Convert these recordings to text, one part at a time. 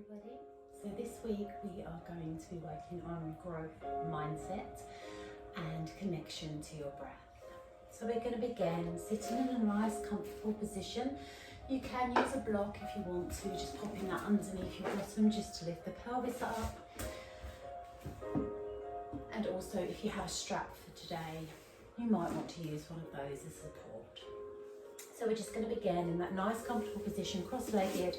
everybody. So this week we are going to be working on growth mindset and connection to your breath. So we're going to begin sitting in a nice comfortable position. You can use a block if you want to, just popping that underneath your bottom just to lift the pelvis up. And also if you have a strap for today, you might want to use one of those as support. So we're just going to begin in that nice comfortable position, cross-legged,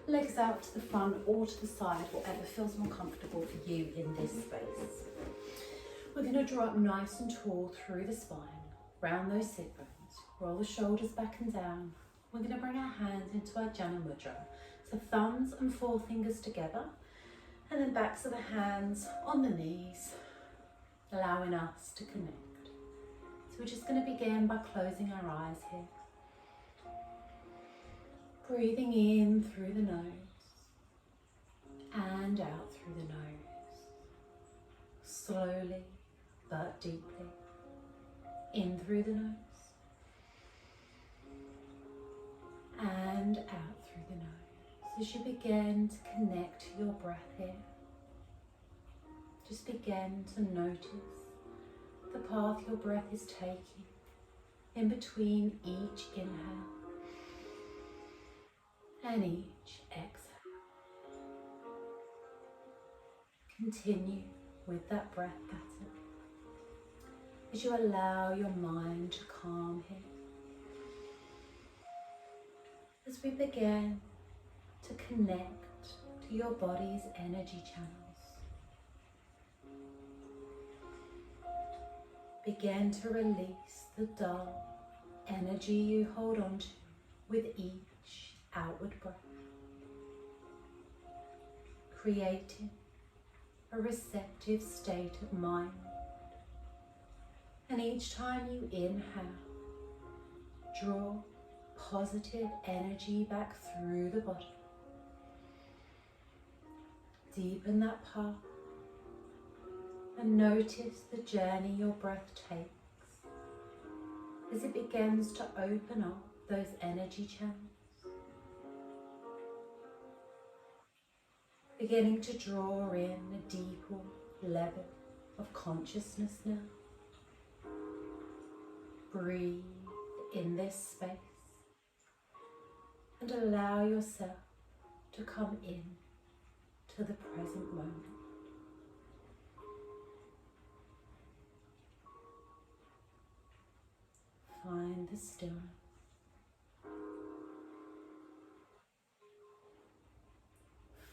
legs out to the front or to the side, whatever feels more comfortable for you in this space. We're going to draw up nice and tall through the spine, round those sit bones, roll the shoulders back and down. We're going to bring our hands into our Jana Mudra, so thumbs and forefingers together, and then backs of the hands on the knees, allowing us to connect. So we're just going to begin by closing our eyes here. Breathing in through the nose and out through the nose. Slowly but deeply. In through the nose and out through the nose. As you begin to connect to your breath here, just begin to notice the path your breath is taking in between each inhale and each exhale. Continue with that breath pattern as you allow your mind to calm here. As we begin to connect to your body's energy channels, begin to release the dull energy you hold on to with each outward breath, creating a receptive state of mind. And each time you inhale, draw positive energy back through the body. Deepen that path and notice the journey your breath takes as it begins to open up those energy channels. Beginning to draw in a deeper level of consciousness now. Breathe in this space and allow yourself to come in to the present moment. Find the stillness.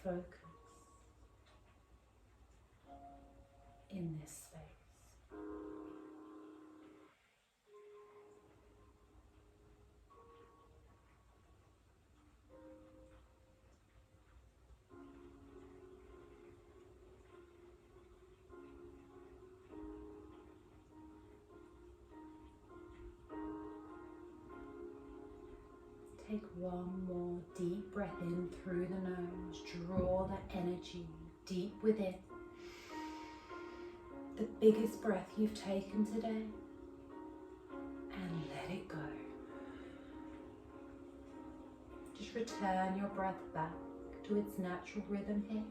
Focus in this space. Take one more deep breath in through the nose. Draw that energy deep within. The biggest breath you've taken today, and let it go. Just return your breath back to its natural rhythm here.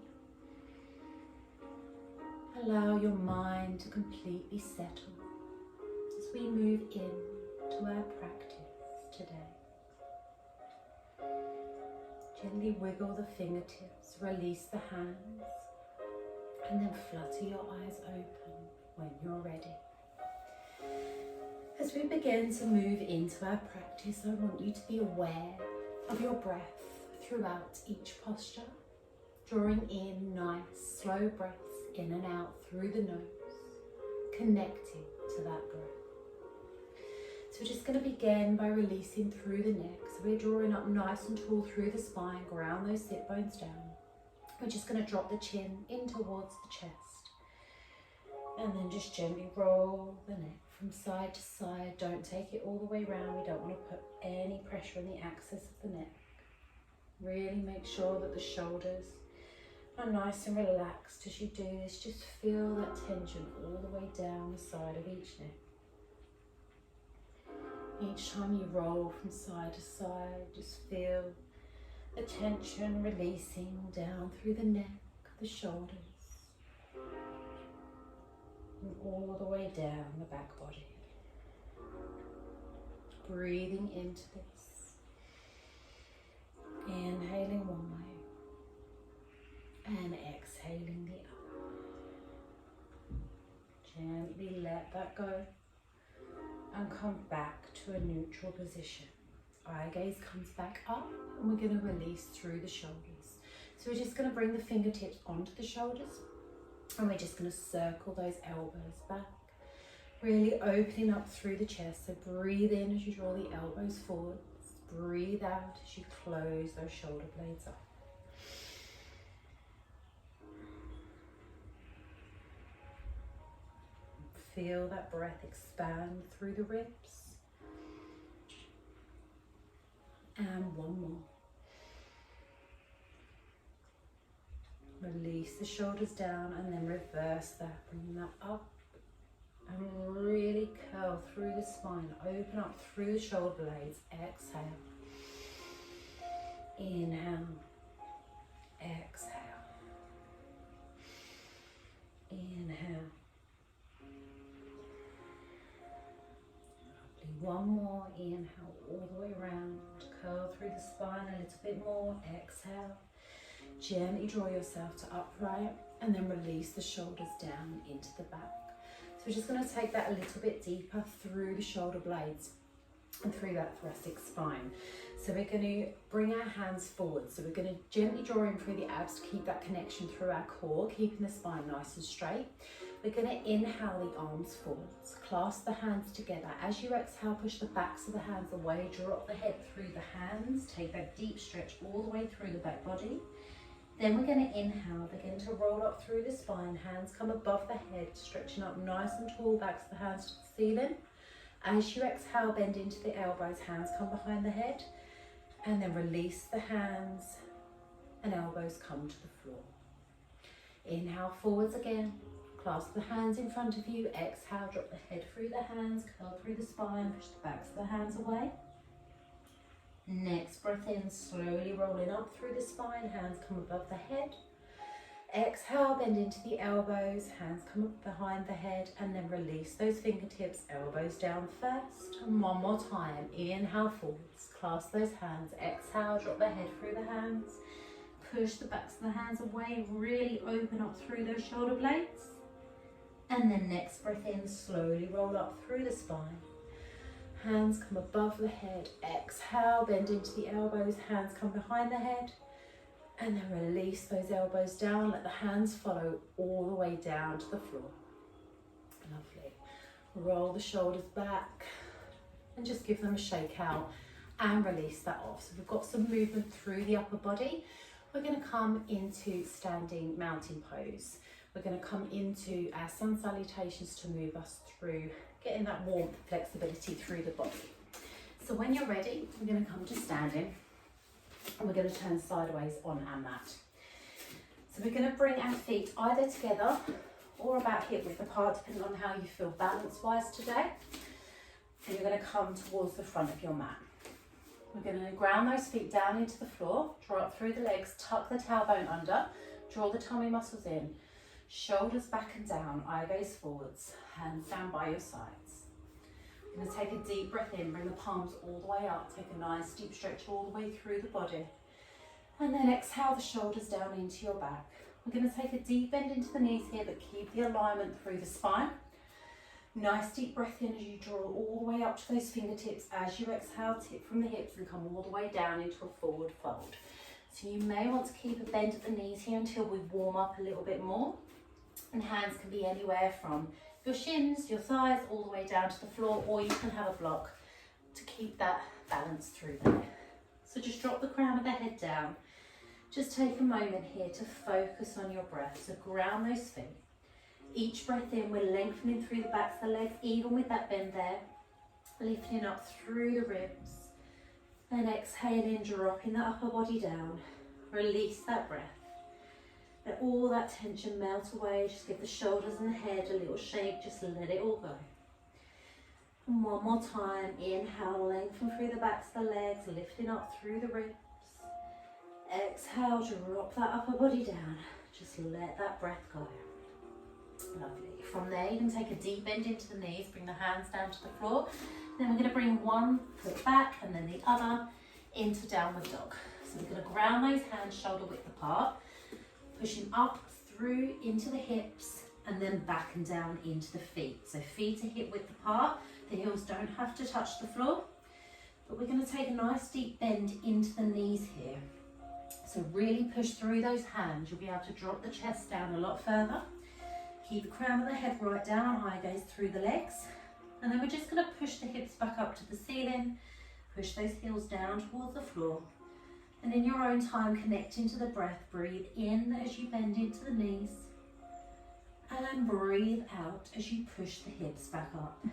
Allow your mind to completely settle as we move into our practice today. Gently wiggle the fingertips, release the hands, and then flutter your eyes open when you're ready. As we begin to move into our practice, I want you to be aware of your breath throughout each posture, drawing in nice, slow breaths in and out through the nose, connecting to that breath. So we're just going to begin by releasing through the neck. So we're drawing up nice and tall through the spine, ground those sit bones down. We're just going to drop the chin in towards the chest. And then just gently roll the neck from side to side. Don't take it all the way around. We don't want to put any pressure on the axis of the neck. Really make sure that the shoulders are nice and relaxed as you do this. Just feel that tension all the way down the side of each neck. Each time you roll from side to side, just feel The tension releasing down through the neck, the shoulders, and all the way down the back body. Breathing into this. Inhaling one way and exhaling the other. Gently let that go and come back to a neutral position. Eye gaze comes back up and we're going to release through the shoulders. So we're just going to bring the fingertips onto the shoulders and we're just going to circle those elbows back. Really opening up through the chest. So breathe in as you draw the elbows forwards. Breathe out as you close those shoulder blades up. Feel that breath expand through the ribs. And one more. Release the shoulders down and then reverse that. Bring that up and really curl through the spine. Open up through the shoulder blades. Exhale. Inhale. Exhale. Inhale. Lovely. One more. Inhale all the way around. Curl through the spine a little bit more. Exhale. Gently draw yourself to upright and then release the shoulders down into the back. So we're just going to take that a little bit deeper through the shoulder blades and through that thoracic spine. So we're going to bring our hands forward. So we're going to gently draw in through the abs to keep that connection through our core, keeping the spine nice and straight. We're going to inhale the arms forwards, clasp the hands together. As you exhale, push the backs of the hands away, drop the head through the hands, take that deep stretch all the way through the back body. Then we're going to inhale, begin to roll up through the spine, hands come above the head, stretching up nice and tall, backs of the hands to the ceiling. As you exhale, bend into the elbows, hands come behind the head, and then release the hands and elbows come to the floor. Inhale forwards again. Clasp the hands in front of you, exhale, drop the head through the hands, curl through the spine, push the backs of the hands away. Next breath in, slowly rolling up through the spine, hands come above the head. Exhale, bend into the elbows, hands come up behind the head, and then release those fingertips, elbows down first. And one more time, inhale forwards, clasp those hands, exhale, drop the head through the hands, push the backs of the hands away, really open up through those shoulder blades. And then next breath in, slowly roll up through the spine. Hands come above the head. Exhale, bend into the elbows, hands come behind the head. And then release those elbows down. Let the hands follow all the way down to the floor. Lovely. Roll the shoulders back and just give them a shake out and release that off. So we've got some movement through the upper body. We're going to come into standing mountain pose. We're going to come into our sun salutations to move us through getting that warmth, flexibility through the body. So when you're ready, we're going to come to standing and we're going to turn sideways on our mat. So we're going to bring our feet either together or about hip width apart, depending on how you feel balance-wise today. And you're going to come towards the front of your mat. We're going to ground those feet down into the floor, draw up through the legs, tuck the tailbone under, draw the tummy muscles in. Shoulders back and down, eye gaze forwards, hands down by your sides. We're going to take a deep breath in, bring the palms all the way up, take a nice deep stretch all the way through the body. And then exhale the shoulders down into your back. We're going to take a deep bend into the knees here, but keep the alignment through the spine. Nice deep breath in as you draw all the way up to those fingertips. As you exhale, tip from the hips and come all the way down into a forward fold. So you may want to keep a bend at the knees here until we warm up a little bit more. And hands can be anywhere from your shins, your thighs, all the way down to the floor, or you can have a block to keep that balance through there. So just drop the crown of the head down. Just take a moment here to focus on your breath. So ground those feet. Each breath in, we're lengthening through the backs of the legs, even with that bend there. Lifting up through the ribs. And exhaling, dropping the upper body down. Release that breath. Let all that tension melt away. Just give the shoulders and the head a little shake. Just let it all go. And one more time. Inhale, lengthen through the backs of the legs, lifting up through the ribs. Exhale, drop that upper body down. Just let that breath go. Lovely. From there, you can take a deep bend into the knees, bring the hands down to the floor. Then we're going to bring one foot back and then the other into downward dog. So we're going to ground those hands shoulder width apart, pushing up through into the hips and then back and down into the feet. So feet are hip width apart, the heels don't have to touch the floor, but we're going to take a nice deep bend into the knees here. So really push through those hands, you'll be able to drop the chest down a lot further. Keep the crown of the head right down, eye gaze through the legs. And then we're just going to push the hips back up to the ceiling, push those heels down towards the floor. And in your own time, connect into the breath. Breathe in as you bend into the knees. And then breathe out as you push the hips back up.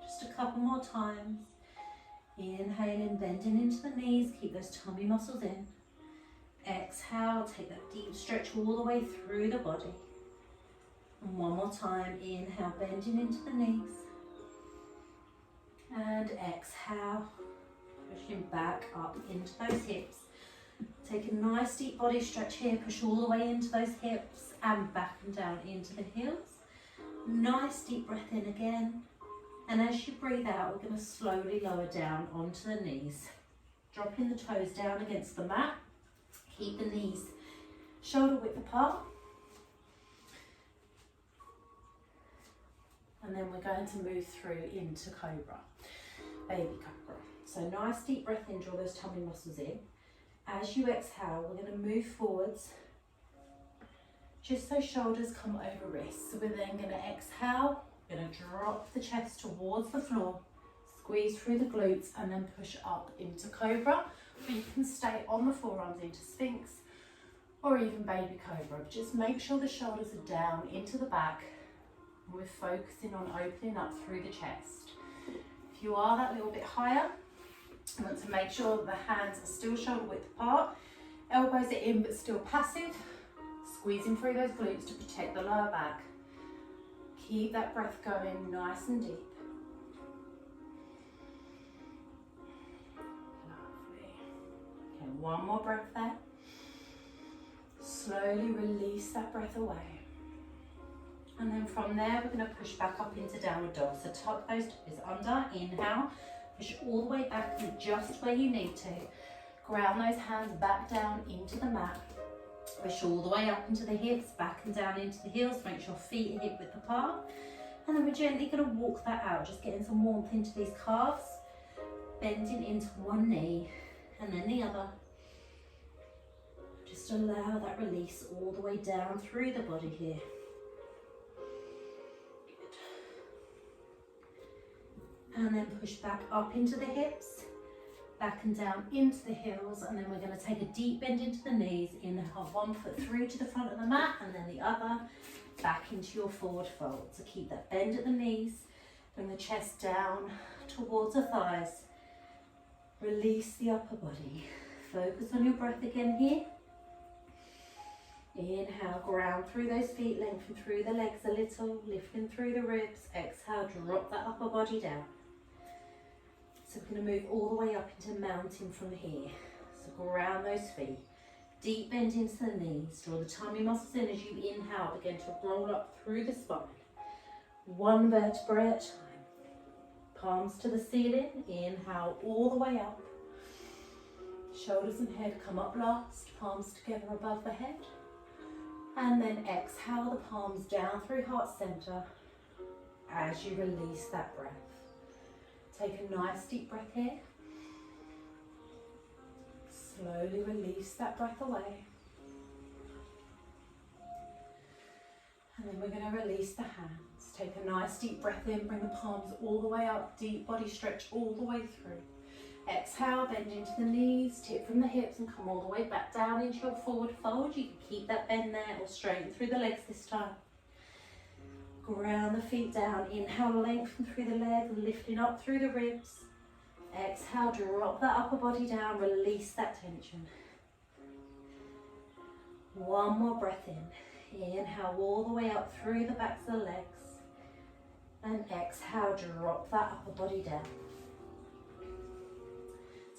Just a couple more times. Inhaling, bending into the knees. Keep those tummy muscles in. Exhale, take that deep stretch all the way through the body. And one more time. Inhale, bending into the knees. And exhale, pushing back up into those hips. Take a nice deep body stretch here, push all the way into those hips and back and down into the heels. Nice deep breath in again. And as you breathe out, we're going to slowly lower down onto the knees. Dropping the toes down against the mat. Keep the knees shoulder width apart. And then we're going to move through into Cobra, Baby Cobra. So nice deep breath in, draw those tummy muscles in. As you exhale, we're going to move forwards, just so shoulders come over wrists. So we're then going to exhale, we're going to drop the chest towards the floor, squeeze through the glutes and then push up into Cobra. Or you can stay on the forearms into Sphinx or even Baby Cobra. Just make sure the shoulders are down into the back. We're focusing on opening up through the chest. If you are that little bit higher, you want to make sure that the hands are still shoulder width apart, elbows are in but still passive, squeezing through those glutes to protect the lower back. Keep that breath going nice and deep. Lovely. Okay, one more breath there. Slowly release that breath away. And then from there, we're going to push back up into downward dog. So tuck those toes under, inhale, push all the way back to just where you need to. Ground those hands back down into the mat. Push all the way up into the hips, back and down into the heels. Make sure feet are hip width apart. And then we're gently going to walk that out, just getting some warmth into these calves. Bending into one knee and then the other. Just allow that release all the way down through the body here. And then push back up into the hips, back and down into the heels, and then we're going to take a deep bend into the knees. Inhale, one foot through to the front of the mat and then the other back into your forward fold. So keep that bend at the knees, bring the chest down towards the thighs, release the upper body. Focus on your breath again here. Inhale, ground through those feet, lengthen through the legs a little, lifting through the ribs. Exhale, drop that upper body down. So we're going to move all the way up into mountain from here. So ground those feet. Deep bend into the knees. Draw the tummy muscles in as you inhale. Begin to roll up through the spine. One vertebrae at a time. Palms to the ceiling. Inhale all the way up. Shoulders and head come up last. Palms together above the head. And then exhale the palms down through heart center as you release that breath. Take a nice deep breath here. Slowly release that breath away. And then we're going to release the hands. Take a nice deep breath in, bring the palms all the way up, deep body stretch all the way through. Exhale, bend into the knees, tip from the hips and come all the way back down into your forward fold. You can keep that bend there or straighten through the legs this time. Ground the feet down. Inhale, lengthen through the legs, lifting up through the ribs. Exhale, drop that upper body down, release that tension. One more breath in. Inhale all the way up through the backs of the legs. And exhale, drop that upper body down.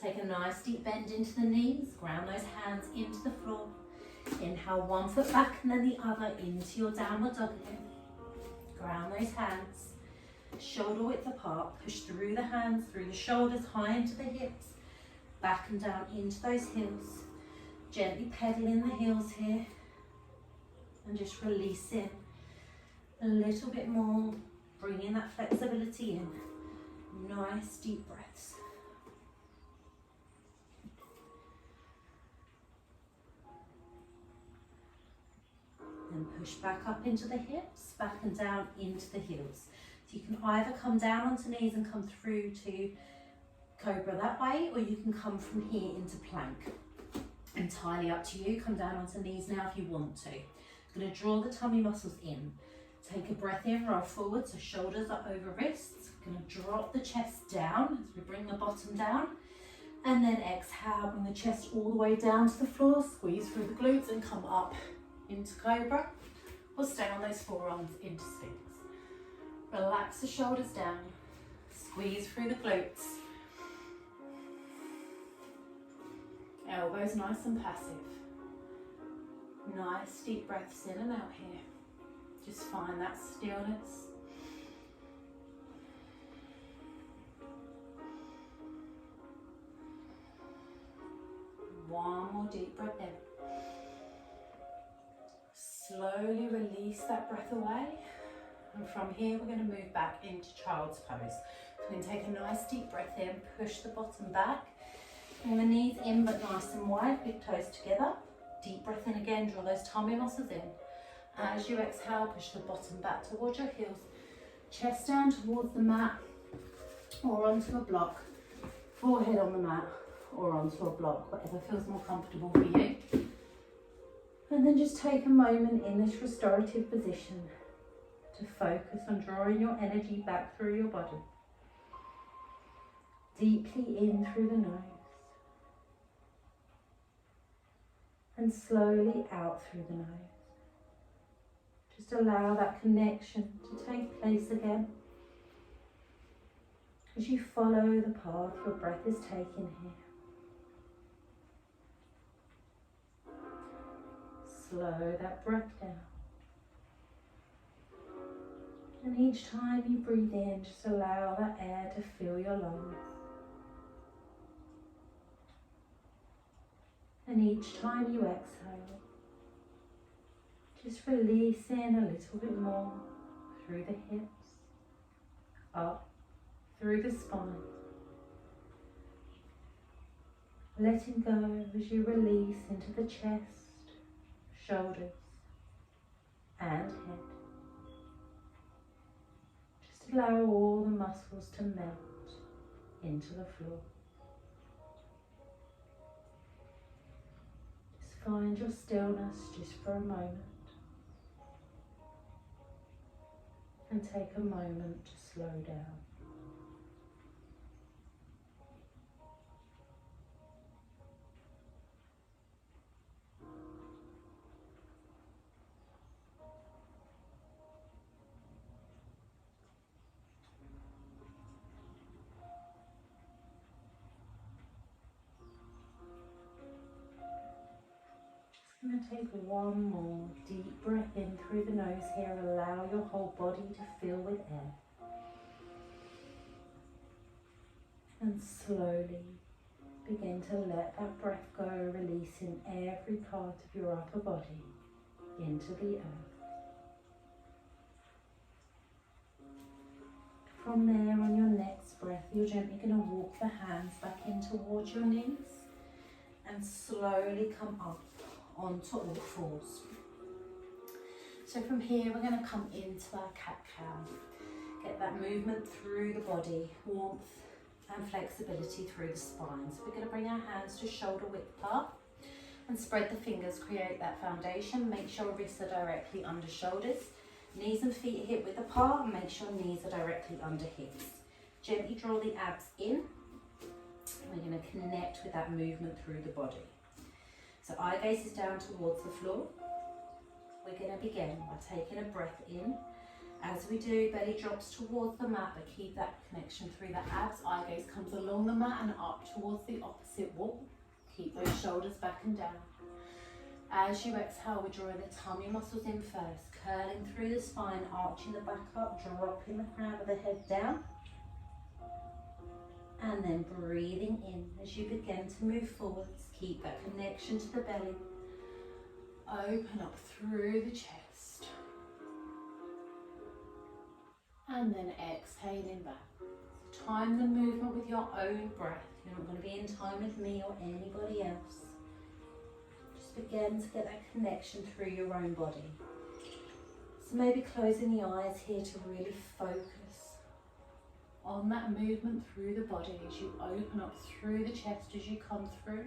Take a nice deep bend into the knees, ground those hands into the floor. Inhale, one foot back and then the other into your downward dog again. Ground those hands, shoulder width apart, push through the hands, through the shoulders, high into the hips, back and down into those heels. Gently pedaling the heels here and just releasing a little bit more, bringing that flexibility in. Nice deep breaths. And push back up into the hips, back and down into the heels. So you can either come down onto knees and come through to cobra that way, or you can come from here into plank. Entirely up to you. Come down onto knees now if you want to. I'm going to draw the tummy muscles in. Take a breath in, roll forward, so shoulders are over wrists. I'm going to drop the chest down as we bring the bottom down. And then exhale, bring the chest all the way down to the floor, squeeze through the glutes and come up into cobra, or stay on those forearms into sphinx. Relax the shoulders down, squeeze through the glutes. Elbows nice and passive. Nice deep breaths in and out here. Just find that stillness. One more deep breath in. Slowly release that breath away. And from here, we're going to move back into child's pose. So we're going to take a nice deep breath in, push the bottom back. Bring the knees in but nice and wide, big toes together. Deep breath in again, draw those tummy muscles in. As you exhale, push the bottom back towards your heels. Chest down towards the mat or onto a block. Forehead on the mat or onto a block, whatever feels more comfortable for you. And then just take a moment in this restorative position to focus on drawing your energy back through your body. Deeply in through the nose. And slowly out through the nose. Just allow that connection to take place again. As you follow the path your breath is taking here. Slow that breath down. And each time you breathe in, just allow that air to fill your lungs. And each time you exhale, just releasing a little bit more through the hips, up through the spine. Letting go as you release into the chest, shoulders and head. Just allow all the muscles to melt into the floor. Just find your stillness just for a moment. And take a moment to slow down. I'm going to take one more deep breath in through the nose here. Allow your whole body to fill with air. And slowly begin to let that breath go, releasing every part of your upper body into the earth. From there, on your next breath, you're gently going to walk the hands back in towards your knees and slowly come up onto all fours. So from here we're going to come into our cat-cow. Get that movement through the body, warmth and flexibility through the spine. So we're going to bring our hands to shoulder width apart and spread the fingers, create that foundation. Make sure wrists are directly under shoulders. Knees and feet are hip width apart, and make sure knees are directly under hips. Gently draw the abs in. We're going to connect with that movement through the body. So eye gaze is down towards the floor. We're going to begin by taking a breath in As we do, belly drops towards the mat, but keep that connection through the abs. Eye gaze comes along the mat and up towards the opposite wall. Keep those shoulders back and down. As you exhale, we're drawing the tummy muscles in first, curling through the spine, arching the back up, dropping the crown of the head down. And then breathing in as you begin to move forwards. Keep that connection to the belly. Open up through the chest. And then exhaling back. Time the movement with your own breath. You're not going to be in time with me or anybody else. Just begin to get that connection through your own body. So maybe closing the eyes here to really focus on that movement through the body as you open up through the chest as you come through.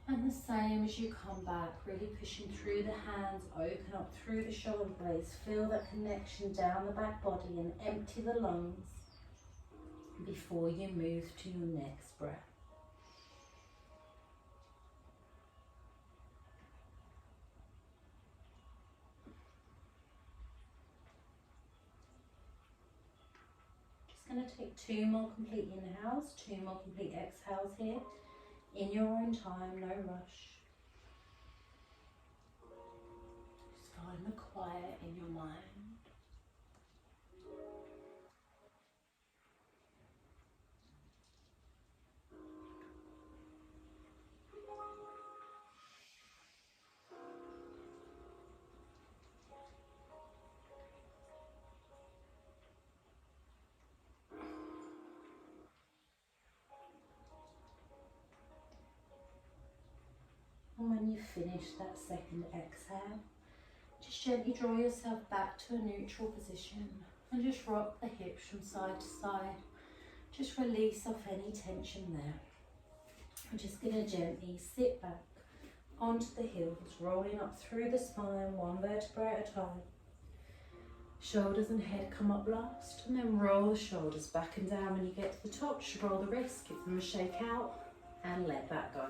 And the same as you come back, really pushing through the hands, open up through the shoulder blades, feel that connection down the back body and empty the lungs before you move to your next breath. Going to take 2 more complete inhales, 2 more complete exhales here, in your own time, no rush. Just find the quiet in your mind. And when you finish that second exhale, just gently draw yourself back to a neutral position and just rock the hips from side to side. Just release off any tension there. I'm just going to gently sit back onto the heels, rolling up through the spine, one vertebra at a time. Shoulders and head come up last, and then roll the shoulders back and down. When you get to the top, just roll the wrists, give them a shake out, and let that go.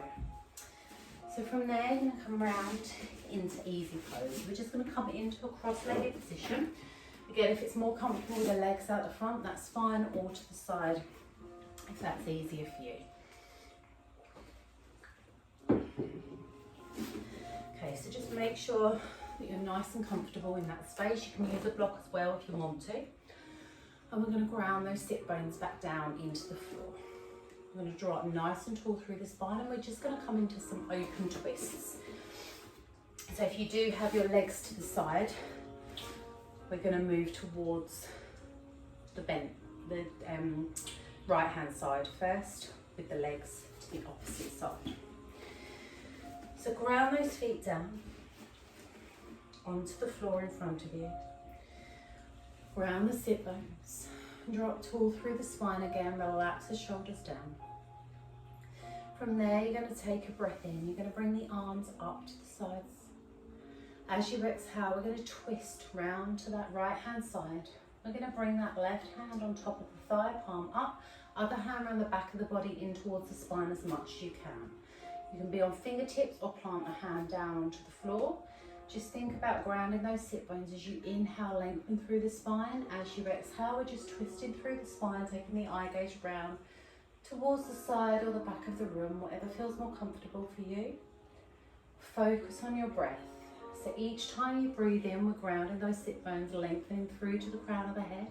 So from there, you're going to come round into easy pose. We're just going to come into a cross-legged position. Again, if it's more comfortable with the legs out the front, that's fine, or to the side, if that's easier for you. Okay, so just make sure that you're nice and comfortable in that space. You can use a block as well if you want to. And we're going to ground those sit bones back down into the floor. We're going to draw up nice and tall through the spine, and we're just going to come into some open twists. So if you do have your legs to the side, we're going to move towards the right hand side first, with the legs to the opposite side. So ground those feet down onto the floor in front of you. Ground the sit bones. Drop tall through the spine again, relax the shoulders down. From there, you're going to take a breath in. You're going to bring the arms up to the sides. As you exhale, we're going to twist round to that right hand side. We're going to bring that left hand on top of the thigh, palm up, other hand around the back of the body in towards the spine as much as you can. You can be on fingertips or plant a hand down onto the floor. Just think about grounding those sit bones as you inhale, lengthen through the spine. As you exhale, we're just twisting through the spine, taking the eye gaze round towards the side or the back of the room, whatever feels more comfortable for you. Focus on your breath. So each time you breathe in, we're grounding those sit bones, lengthening through to the crown of the head.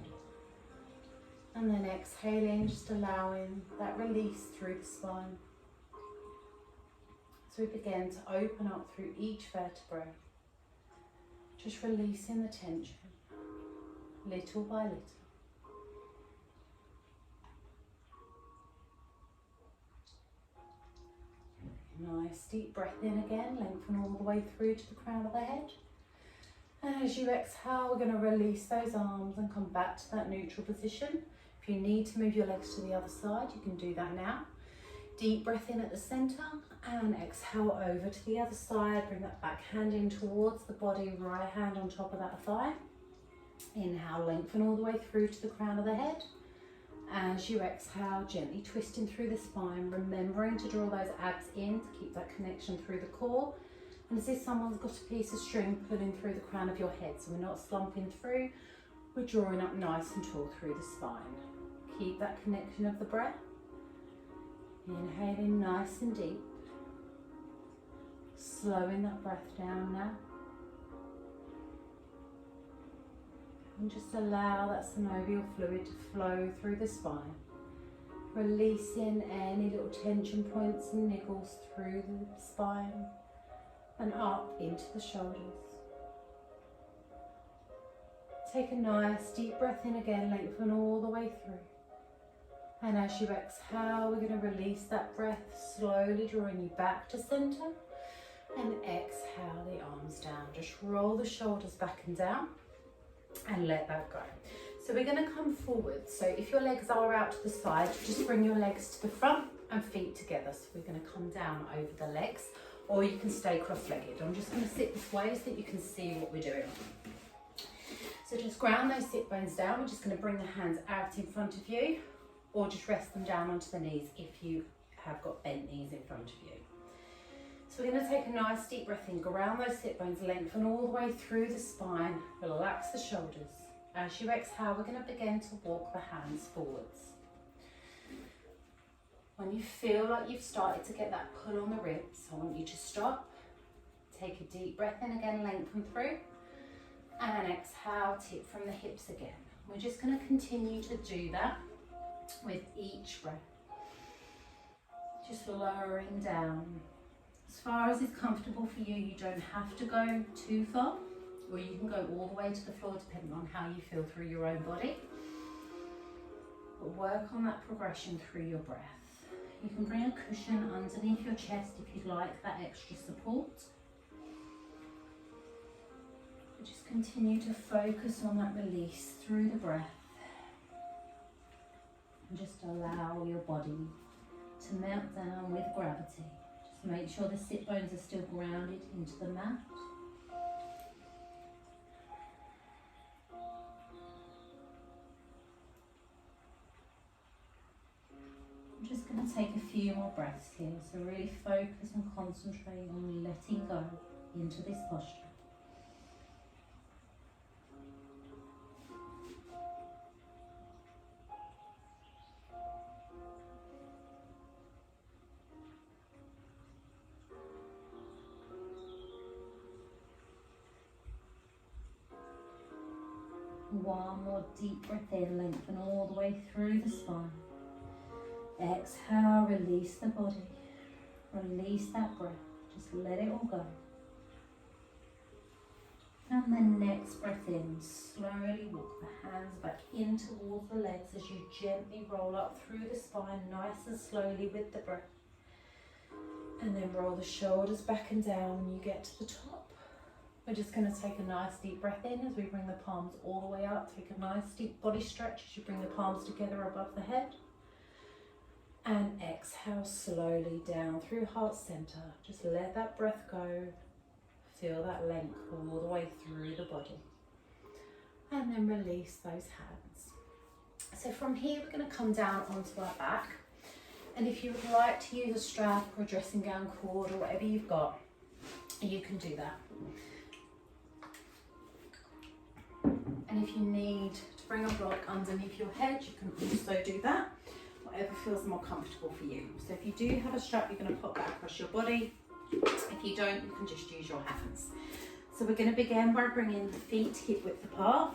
And then exhaling, just allowing that release through the spine. So we begin to open up through each vertebrae. Just releasing the tension, little by little. Nice deep breath in again, lengthen all the way through to the crown of the head. And as you exhale, we're going to release those arms and come back to that neutral position. If you need to move your legs to the other side, you can do that now. Deep breath in at the center and exhale over to the other side. Bring that back hand in towards the body, right hand on top of that thigh. Inhale, lengthen all the way through to the crown of the head. As you exhale, gently twisting through the spine, remembering to draw those abs in to keep that connection through the core. And as if someone's got a piece of string pulling through the crown of your head. So we're not slumping through, we're drawing up nice and tall through the spine. Keep that connection of the breath. Inhaling nice and deep. Slowing that breath down now. And just allow that synovial fluid to flow through the spine. Releasing any little tension points and niggles through the spine and up into the shoulders. Take a nice deep breath in again, lengthen all the way through. And as you exhale, we're going to release that breath, slowly drawing you back to center. And exhale the arms down. Just roll the shoulders back and down and let that go. So we're going to come forward. So if your legs are out to the side, just bring your legs to the front and feet together. So we're going to come down over the legs, or you can stay cross-legged. I'm just going to sit this way so that you can see what we're doing. So just ground those sit bones down. We're just going to bring the hands out in front of you, or just rest them down onto the knees if you have got bent knees in front of you. So we're going to take a nice deep breath in, ground those sit bones, lengthen all the way through the spine, relax the shoulders. As you exhale, we're going to begin to walk the hands forwards. When you feel like you've started to get that pull on the ribs, I want you to stop, take a deep breath in again, lengthen through, and exhale, tip from the hips again. We're just going to continue to do that with each breath. Just lowering down. As far as is comfortable for you, you don't have to go too far, or you can go all the way to the floor depending on how you feel through your own body. But work on that progression through your breath. You can bring a cushion underneath your chest if you'd like that extra support. But just continue to focus on that release through the breath. And just allow your body to melt down with gravity. Just make sure the sit bones are still grounded into the mat. I'm just going to take a few more breaths here, so really focus and concentrate on letting go into this posture. One more deep breath in, lengthen all the way through the spine. Exhale, release the body. Release that breath. Just let it all go. And the next breath in, slowly walk the hands back in towards the legs as you gently roll up through the spine, nice and slowly with the breath. And then roll the shoulders back and down when you get to the top. We're just going to take a nice deep breath in as we bring the palms all the way up. Take a nice deep body stretch as you bring the palms together above the head. And exhale slowly down through heart center. Just let that breath go. Feel that length all the way through the body. And then release those hands. So from here we're going to come down onto our back. And if you would like to use a strap or a dressing gown cord or whatever you've got, you can do that. And if you need to bring a block underneath your head, you can also do that. Whatever feels more comfortable for you. So if you do have a strap, you're going to pop that across your body. If you don't, you can just use your hands. So we're going to begin by bringing the feet hip width apart.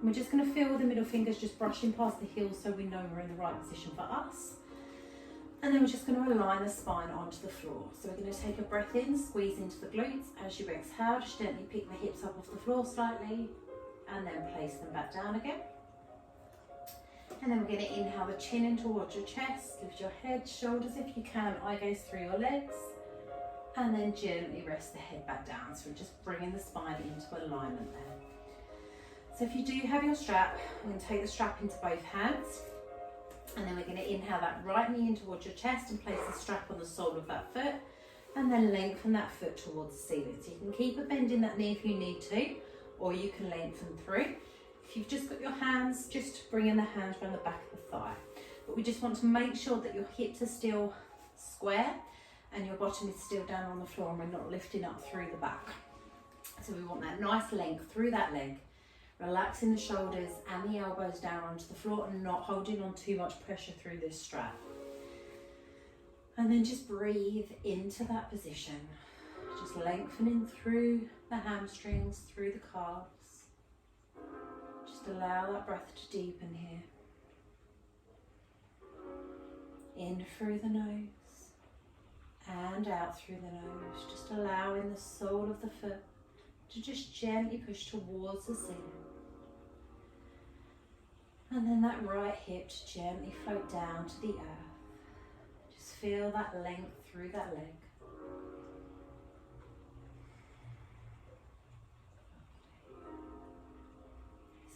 And we're just going to feel the middle fingers just brushing past the heels so we know we're in the right position for us. And then we're just going to align the spine onto the floor. So we're going to take a breath in, squeeze into the glutes. As you exhale, just gently pick the hips up off the floor slightly and then place them back down again. And then we're going to inhale the chin in towards your chest, lift your head, shoulders if you can, eye gaze through your legs, and then gently rest the head back down. So we're just bringing the spine into alignment there. So if you do have your strap, we're going to take the strap into both hands, and then we're going to inhale that right knee in towards your chest and place the strap on the sole of that foot, and then lengthen that foot towards the ceiling. So you can keep a bend in that knee if you need to, or you can lengthen through. If you've just got your hands, just bring in the hands around the back of the thigh. But we just want to make sure that your hips are still square and your bottom is still down on the floor and we're not lifting up through the back. So we want that nice length through that leg, relaxing the shoulders and the elbows down onto the floor and not holding on too much pressure through this strap. And then just breathe into that position, just lengthening through the hamstrings, through the calves. Just allow that breath to deepen here. In through the nose and out through the nose, just allowing the sole of the foot to just gently push towards the ceiling. And then that right hip to gently float down to the earth. Just feel that length through that leg.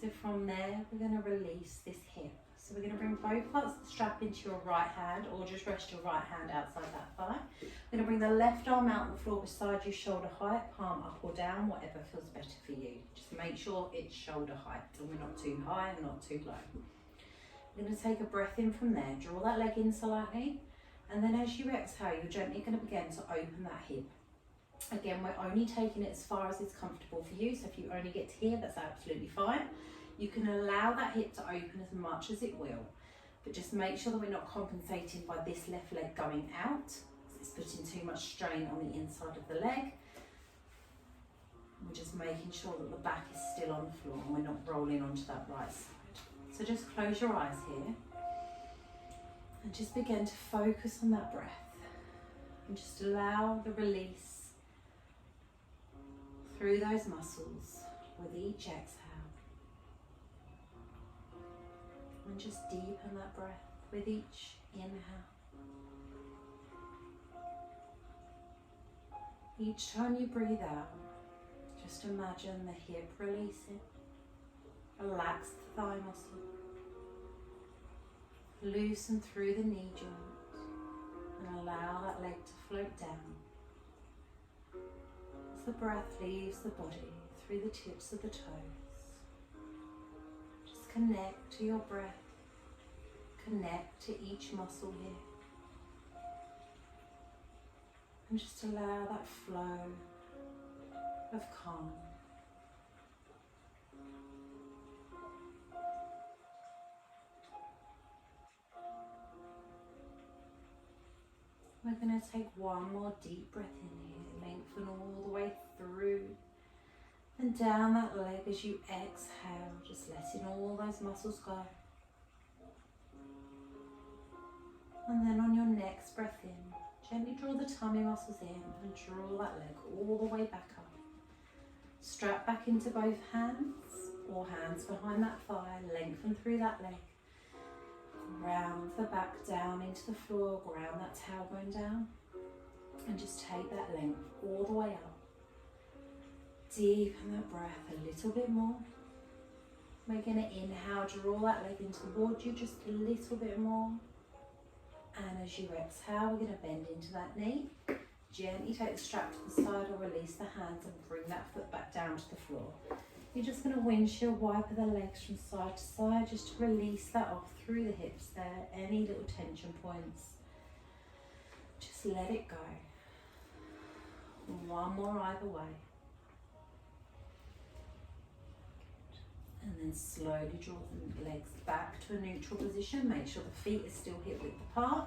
So from there, we're going to release this hip. So we're going to bring both parts of the strap into your right hand, or just rest your right hand outside that thigh. We're going to bring the left arm out on the floor beside you, shoulder height, palm up or down, whatever feels better for you. Just make sure it's shoulder height, and we're not too high and not too low. We're going to take a breath in from there, draw that leg in slightly, and then as you exhale, you're gently going to begin to open that hip. Again, we're only taking it as far as is comfortable for you, so if you only get to here, that's absolutely fine. You can allow that hip to open as much as it will, but just make sure that we're not compensating by this left leg going out. It's putting too much strain on the inside of the leg. We're just making sure that the back is still on the floor and we're not rolling onto that right side. So just close your eyes here and just begin to focus on that breath and just allow the release through those muscles with each exhale. And just deepen that breath with each inhale. Each time you breathe out, just imagine the hip releasing. Relax the thigh muscle. Loosen through the knee joint and allow that leg to float down. As the breath leaves the body through the tips of the toes. Connect to your breath, connect to each muscle here, and just allow that flow of calm. We're going to take one more deep breath in here, lengthen all the way through and down that leg as you exhale, just letting all those muscles go. And then on your next breath in, gently draw the tummy muscles in and draw that leg all the way back up. Strap back into both hands or hands behind that thigh, lengthen through that leg. Ground the back down into the floor, ground that tailbone down, and just take that length all the way up. Deepen that breath a little bit more. We're going to inhale, draw that leg in towards you just a little bit more. And as you exhale, we're going to bend into that knee. Gently take the strap to the side or release the hands and bring that foot back down to the floor. You're just going to windshield wiper the legs from side to side just to release that off through the hips there. Any little tension points, just let it go. One more either way. And then slowly draw the legs back to a neutral position. Make sure the feet are still hip width apart.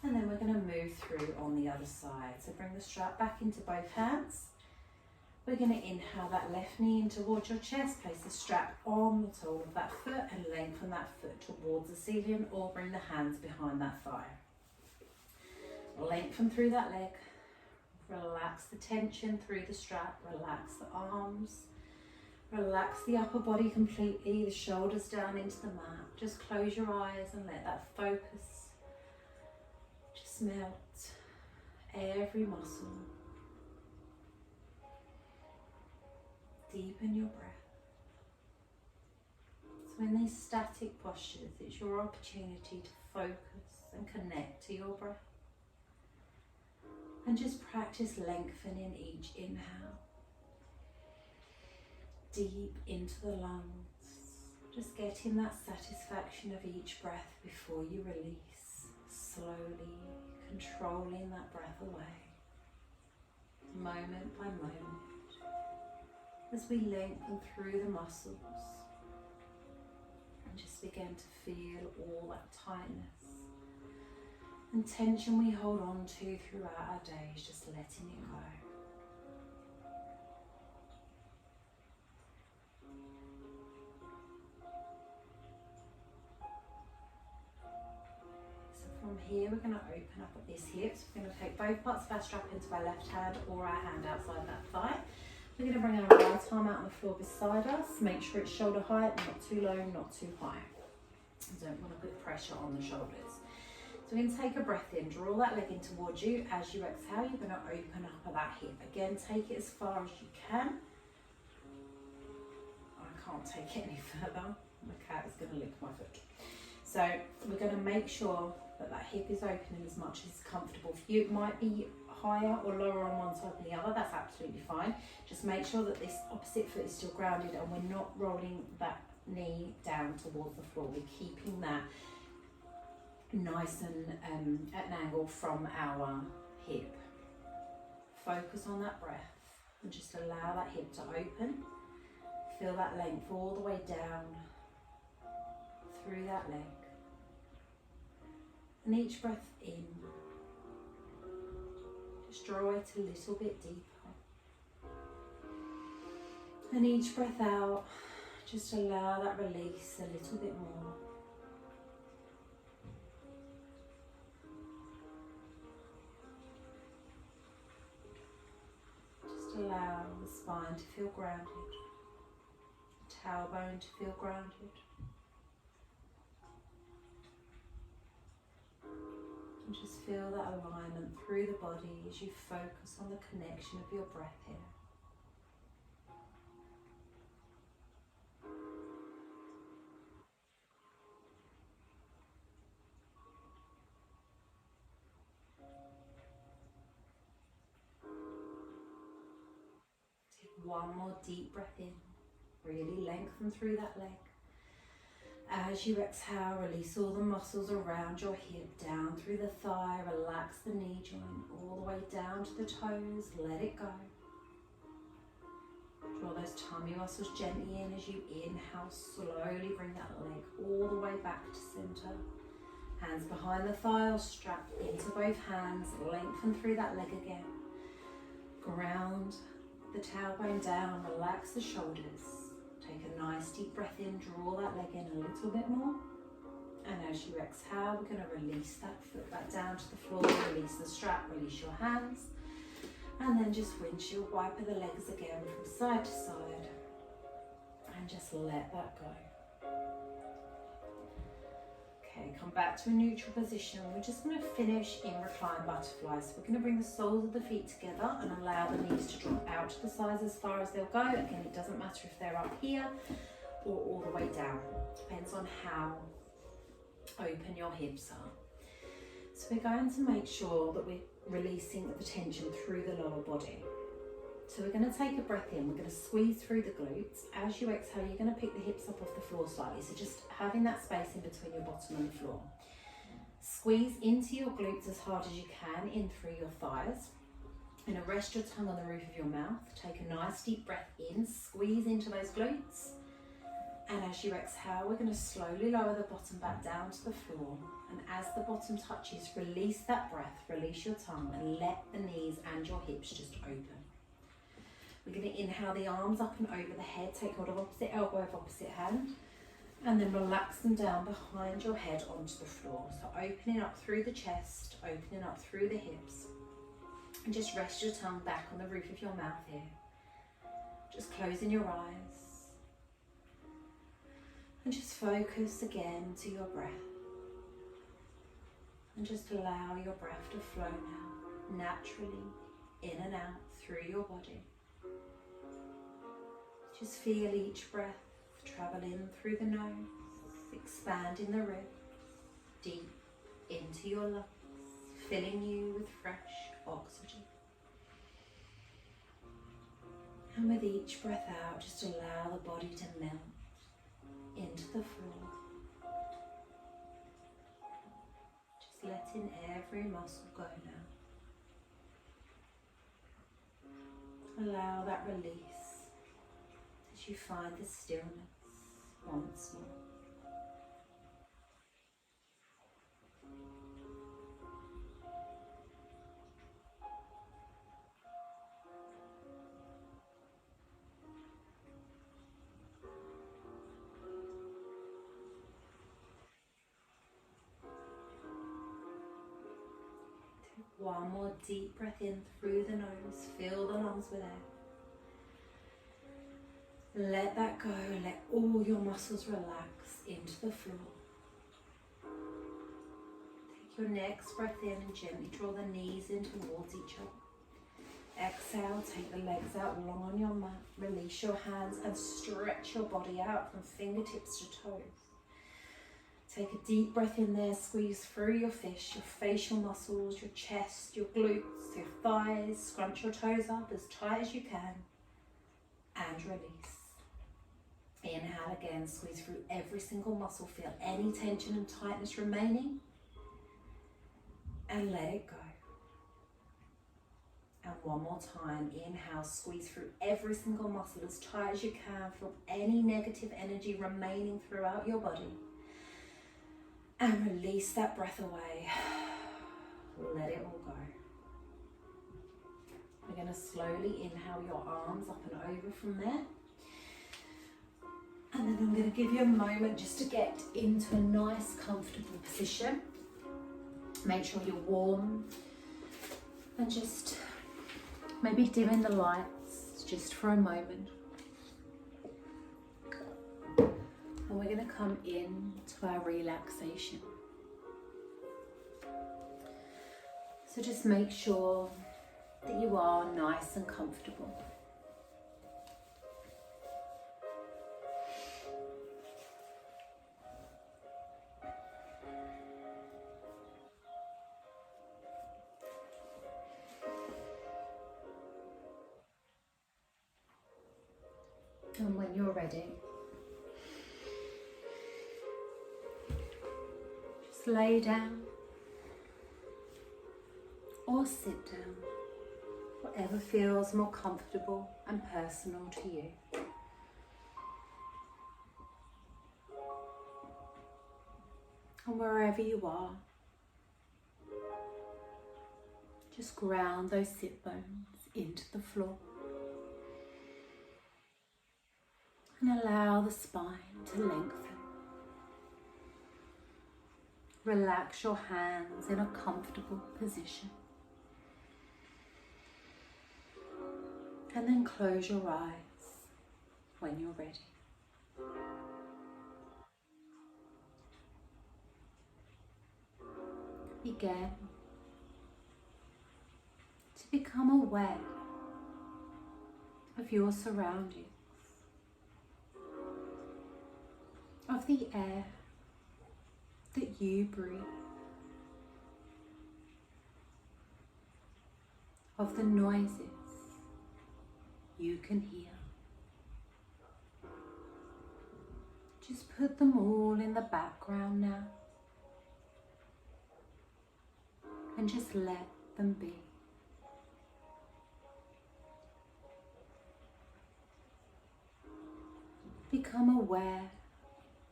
And then we're going to move through on the other side. So bring the strap back into both hands. We're going to inhale that left knee in towards your chest. Place the strap on the toe of that foot and lengthen that foot towards the ceiling, or bring the hands behind that thigh. Lengthen through that leg. Relax the tension through the strap. Relax the arms. Relax the upper body completely, the shoulders down into the mat. Just close your eyes and let that focus just melt every muscle. Deepen your breath. So in these static postures, it's your opportunity to focus and connect to your breath. And just practice lengthening each inhale. Deep into the lungs, just getting that satisfaction of each breath before you release. slowly controlling that breath away, moment by moment, as we lengthen through the muscles and just begin to feel all that tightness and tension we hold on to throughout our days, just letting it go. From here, we're going to open up at this hip. So we're going to take both parts of our strap into our left hand or our hand outside that thigh. We're going to bring our right arm out on the floor beside us. Make sure it's shoulder height, not too low, not too high. You don't want to put pressure on the shoulders. So we're going to take a breath in, draw that leg in towards you. As you exhale, you're going to open up at that hip. Again, take it as far as you can. I can't take it any further. My cat is going to lick my foot. So we're going to make sure that hip is opening as much as comfortable for you. It might be higher or lower on one side than the other, that's absolutely fine. Just make sure that this opposite foot is still grounded and we're not rolling that knee down towards the floor. We're keeping that nice and at an angle from our hip. Focus on that breath and just allow that hip to open. Feel that length all the way down through that leg. And each breath in, just draw it a little bit deeper. And each breath out, just allow that release a little bit more. Just allow the spine to feel grounded, the tailbone to feel grounded. And just feel that alignment through the body as you focus on the connection of your breath here. Take one more deep breath in, really lengthen through that leg. As you exhale, release all the muscles around your hip, down through the thigh, relax the knee joint, all the way down to the toes, let it go. Draw those tummy muscles gently in as you inhale, slowly bring that leg all the way back to center. Hands behind the thigh or strap into both hands, lengthen through that leg again. Ground the tailbone down, relax the shoulders. Take a nice deep breath in, draw that leg in a little bit more. And as you exhale, we're going to release that foot back down to the floor, release the strap, release your hands. And then just windshield wiper the legs again from side to side. And just let that go. Okay, come back to a neutral position. We're just going to finish in reclined butterfly. So we're going to bring the soles of the feet together and allow the knees to drop out to the sides as far as they'll go. Again, it doesn't matter if they're up here or all the way down. Depends on how open your hips are. So we're going to make sure that we're releasing the tension through the lower body. So we're going to take a breath in, we're going to squeeze through the glutes. As you exhale, you're going to pick the hips up off the floor slightly, so just having that space in between your bottom and the floor. Squeeze into your glutes as hard as you can in through your thighs. And rest your tongue on the roof of your mouth. Take a nice deep breath in, squeeze into those glutes. And as you exhale, we're going to slowly lower the bottom back down to the floor. And as the bottom touches, release that breath, release your tongue, and let the knees and your hips just open. We're going to inhale the arms up and over the head, take hold of opposite elbow of opposite hand, and then relax them down behind your head onto the floor. So opening up through the chest, opening up through the hips, and just rest your tongue back on the roof of your mouth here. Just closing your eyes, and just focus again to your breath, and just allow your breath to flow now, naturally, in and out through your body. Just feel each breath travel in through the nose, expanding the ribs, deep into your lungs, filling you with fresh oxygen. And with each breath out, just allow the body to melt into the floor. Just letting every muscle go now. Allow that release as you find the stillness once more. One more deep breath in through the nose. Fill the lungs with air. Let that go. Let all your muscles relax into the floor. Take your next breath in and gently draw the knees in towards each other. Exhale, take the legs out long on your mat. Release your hands and stretch your body out from fingertips to toes. Take a deep breath in there, squeeze through your fish, your facial muscles, your chest, your glutes, your thighs. Scrunch your toes up as tight as you can and release. Inhale again, squeeze through every single muscle. Feel any tension and tightness remaining and let it go. And one more time, inhale, squeeze through every single muscle as tight as you can. Feel any negative energy remaining throughout your body. And release that breath away. Let it all go. We're going to slowly inhale your arms up and over from there. And then I'm going to give you a moment just to get into a nice, comfortable position. Make sure you're warm. And just maybe dimming the lights just for a moment. And we're going to come in to our relaxation. So just make sure that you are nice and comfortable. And when you're ready, just lay down or sit down, whatever feels more comfortable and personal to you. And wherever you are, just ground those sit bones into the floor. And allow the spine to lengthen. Relax your hands in a comfortable position. And then close your eyes when you're ready. Begin to become aware of your surroundings. Of the air that you breathe, of the noises you can hear. Just put them all in the background now and just let them be. Become aware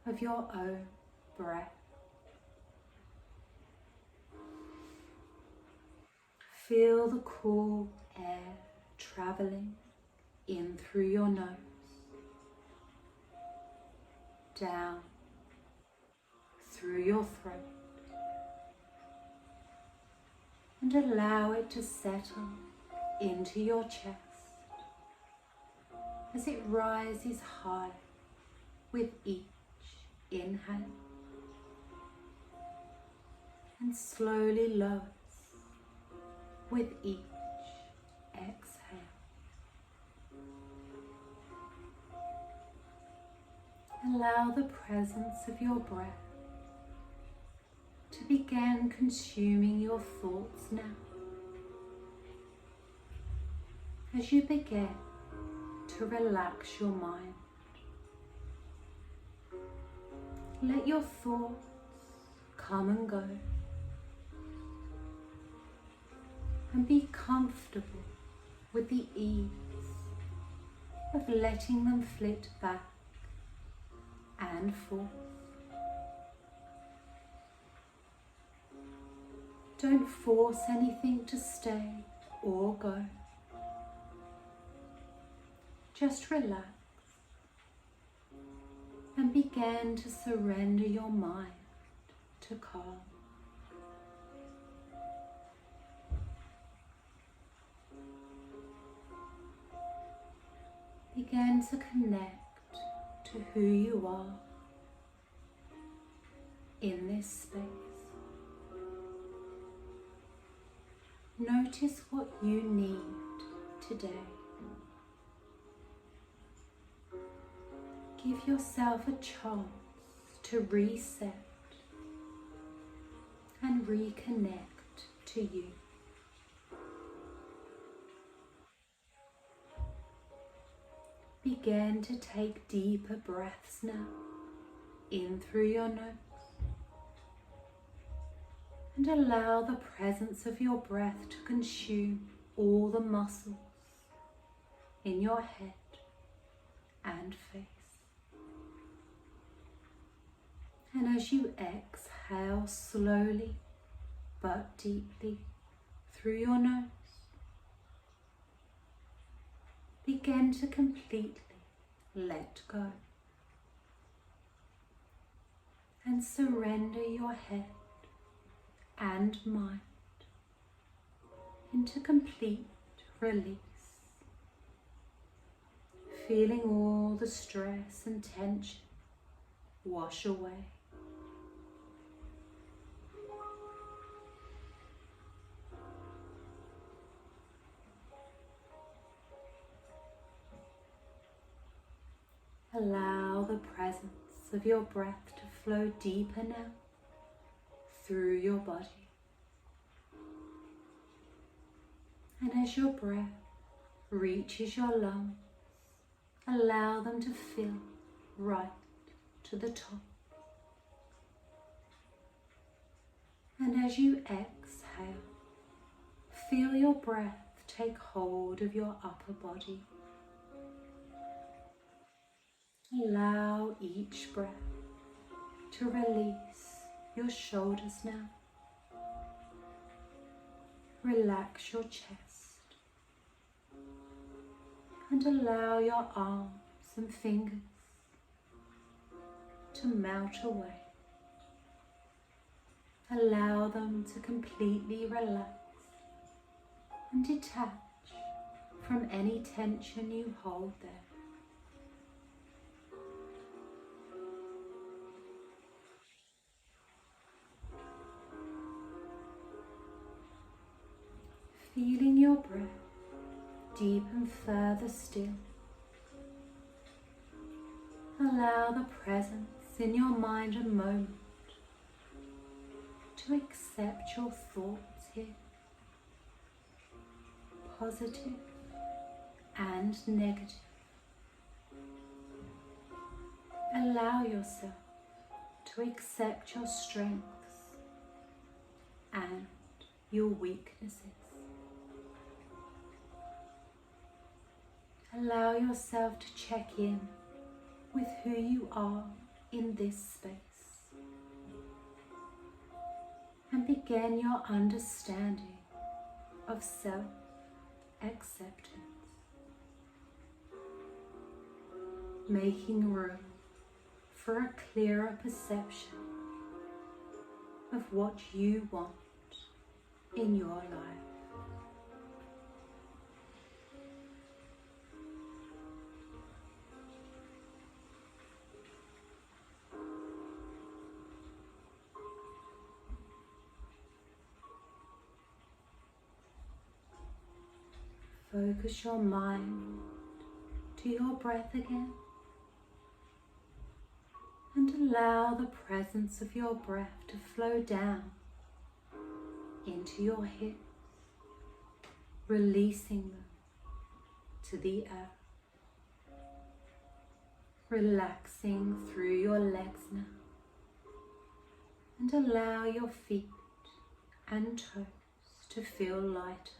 of your own breath. Feel the cool air traveling in through your nose, down through your throat, and allow it to settle into your chest as it rises high with each inhale and slowly lowers with each exhale. Allow the presence of your breath to begin consuming your thoughts now. As you begin to relax your mind, let your thoughts come and go and be comfortable with the ease of letting them flit back and forth. Don't force anything to stay or go. Just relax and begin to surrender your mind to calm. Begin to connect to who you are in this space. Notice what you need today. Give yourself a chance to reset and reconnect to you. Begin to take deeper breaths now, in through your nose, and allow the presence of your breath to consume all the muscles in your head and face. And as you exhale slowly but deeply through your nose, begin to completely let go and surrender your head and mind into complete release, feeling all the stress and tension wash away. Allow the presence of your breath to flow deeper now through your body. And as your breath reaches your lungs, allow them to fill right to the top. And as you exhale, feel your breath take hold of your upper body. Allow each breath to release your shoulders now. Relax your chest and allow your arms and fingers to melt away. Allow them to completely relax and detach from any tension you hold there. Feeling your breath deepen further still. Allow the presence in your mind a moment to accept your thoughts here, positive and negative. Allow yourself to accept your strengths and your weaknesses. Allow yourself to check in with who you are in this space and begin your understanding of self-acceptance, making room for a clearer perception of what you want in your life. Focus your mind to your breath again and allow the presence of your breath to flow down into your hips, releasing them to the earth, relaxing through your legs now, and allow your feet and toes to feel lighter.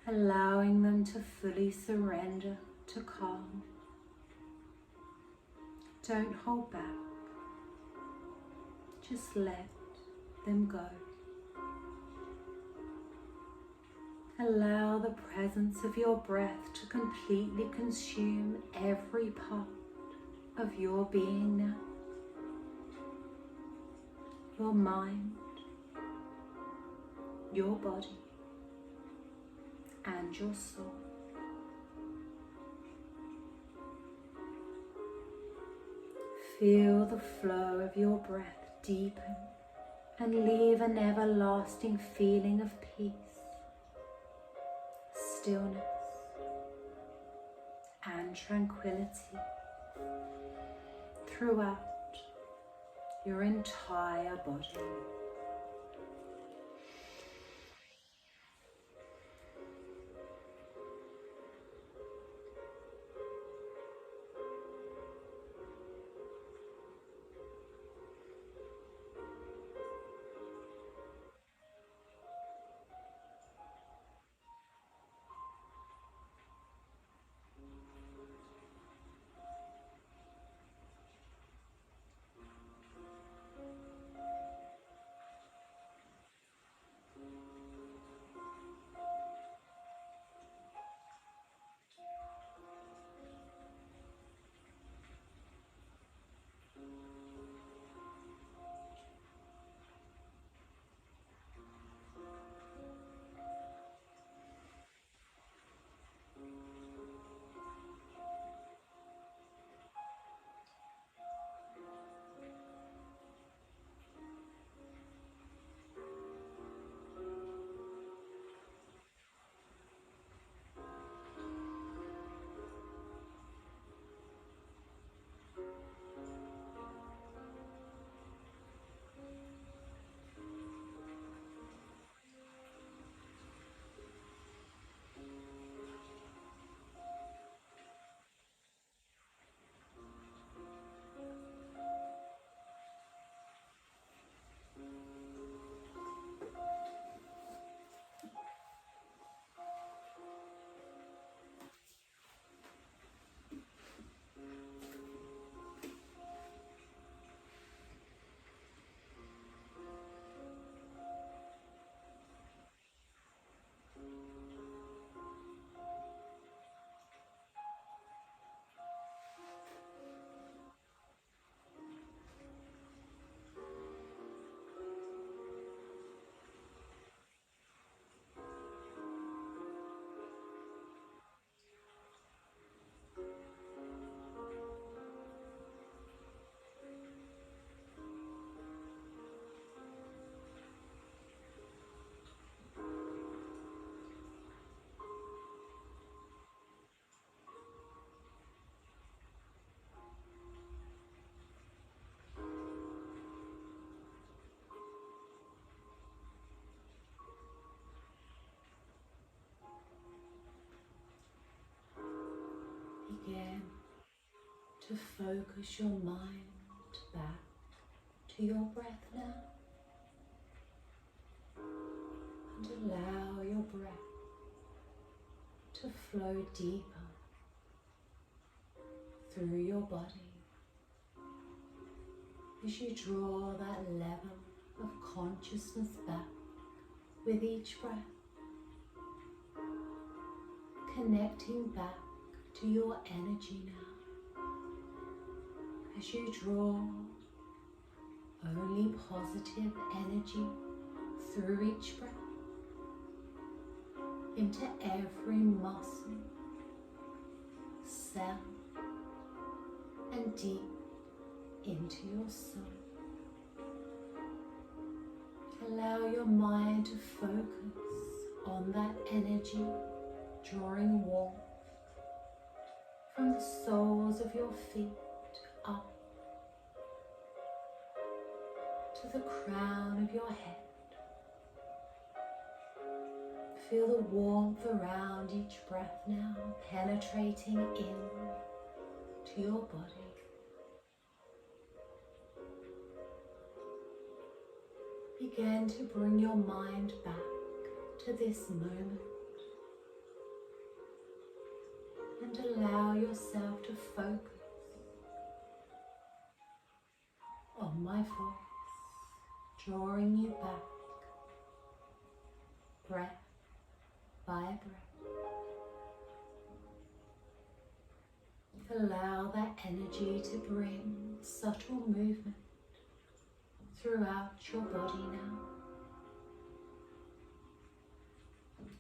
allowing them to fully surrender to calm. Don't hold back. Just let them go. Allow the presence of your breath to completely consume every part of your being now. Your mind, your body, and your soul. Feel the flow of your breath deepen and leave an everlasting feeling of peace, stillness, and tranquility throughout your entire body. Begin to focus your mind back to your breath now, and allow your breath to flow deeper through your body as you draw that level of consciousness back with each breath, connecting back to your energy now as you draw only positive energy through each breath into every muscle, cell, and deep into your soul. Allow your mind to focus on that energy, drawing warmth from the soles of your feet up to the crown of your head. Feel the warmth around each breath now, penetrating in to your body. Begin to bring your mind back to this moment, and allow yourself to focus on my voice, drawing you back, breath by breath. Allow that energy to bring subtle movement throughout your body now,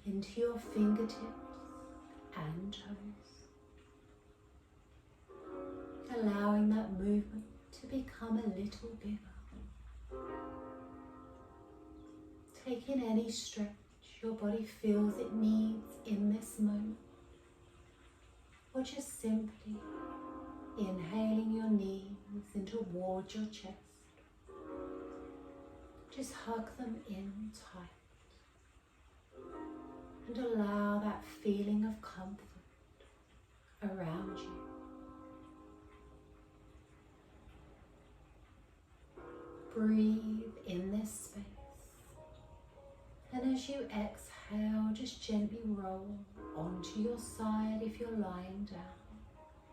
into your fingertips and toes, allowing that movement to become a little bigger. Taking any stretch your body feels it needs in this moment, or just simply inhaling your knees in towards your chest. Just hug them in tight and allow that feeling of comfort around you. Breathe in this space, and as you exhale, just gently roll onto your side if you're lying down,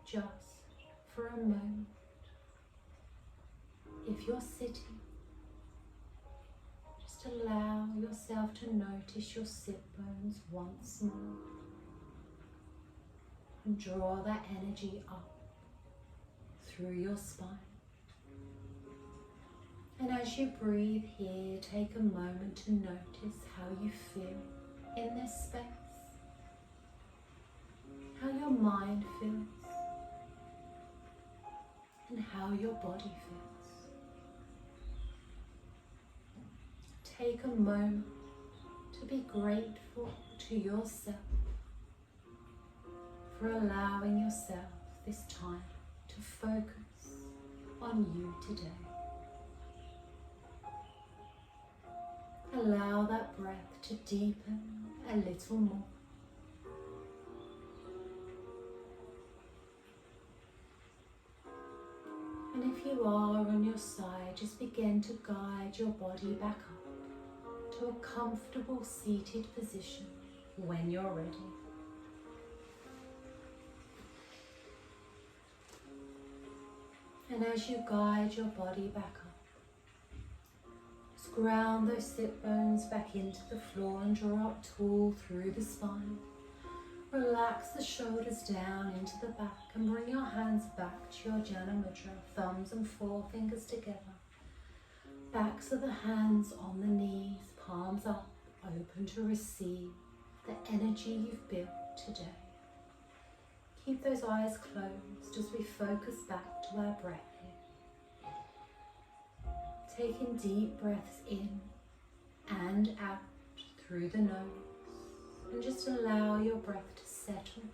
just for a moment. If you're sitting, just allow yourself to notice your sit bones once more and draw that energy up through your spine. And as you breathe here, take a moment to notice how you feel in this space, how your mind feels, and how your body feels. Take a moment to be grateful to yourself for allowing yourself this time to focus on you today. Allow that breath to deepen a little more. And if you are on your side, just begin to guide your body back up to a comfortable seated position when you're ready. And as you guide your body back up, just ground those sit bones back into the floor and draw up tall through the spine. Relax the shoulders down into the back and bring your hands back to your Jana Mudra, thumbs and forefingers together. Backs of the hands on the knees, palms up, open to receive the energy you've built today. Keep those eyes closed as we focus back to our breath here. Taking deep breaths in and out through the nose, and just allow your breath to settle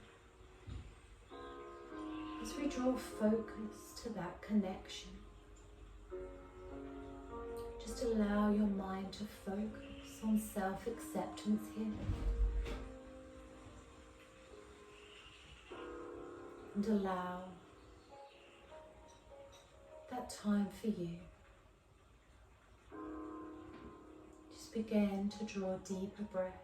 as we draw focus to that connection. Just allow your mind to focus on self-acceptance here. And allow that time for you. Just begin to draw deeper breaths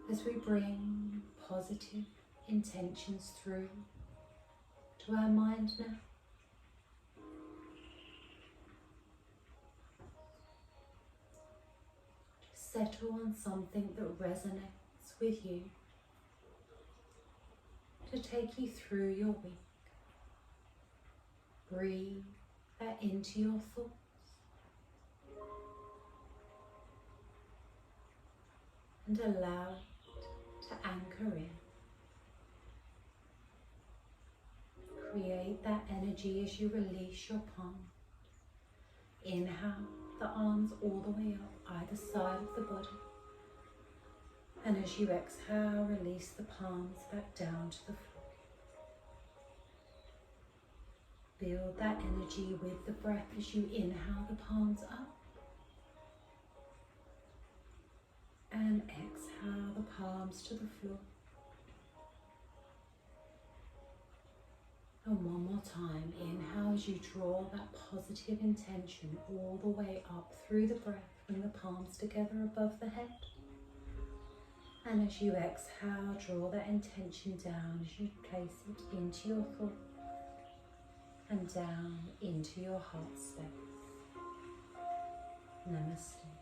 as we bring positive intentions through to our mind now. Just settle on something that resonates with you to take you through your week. Breathe that into your thoughts. And allow it to anchor in. Create that energy as you release your palm. Inhale the arms all the way up either side of the body. And as you exhale, release the palms back down to the floor. Build that energy with the breath as you inhale the palms up. And exhale the palms to the floor. And one more time, inhale as you draw that positive intention all the way up through the breath, bring the palms together above the head. And as you exhale, draw that intention down as you place it into your thought and down into your heart space. Namaste.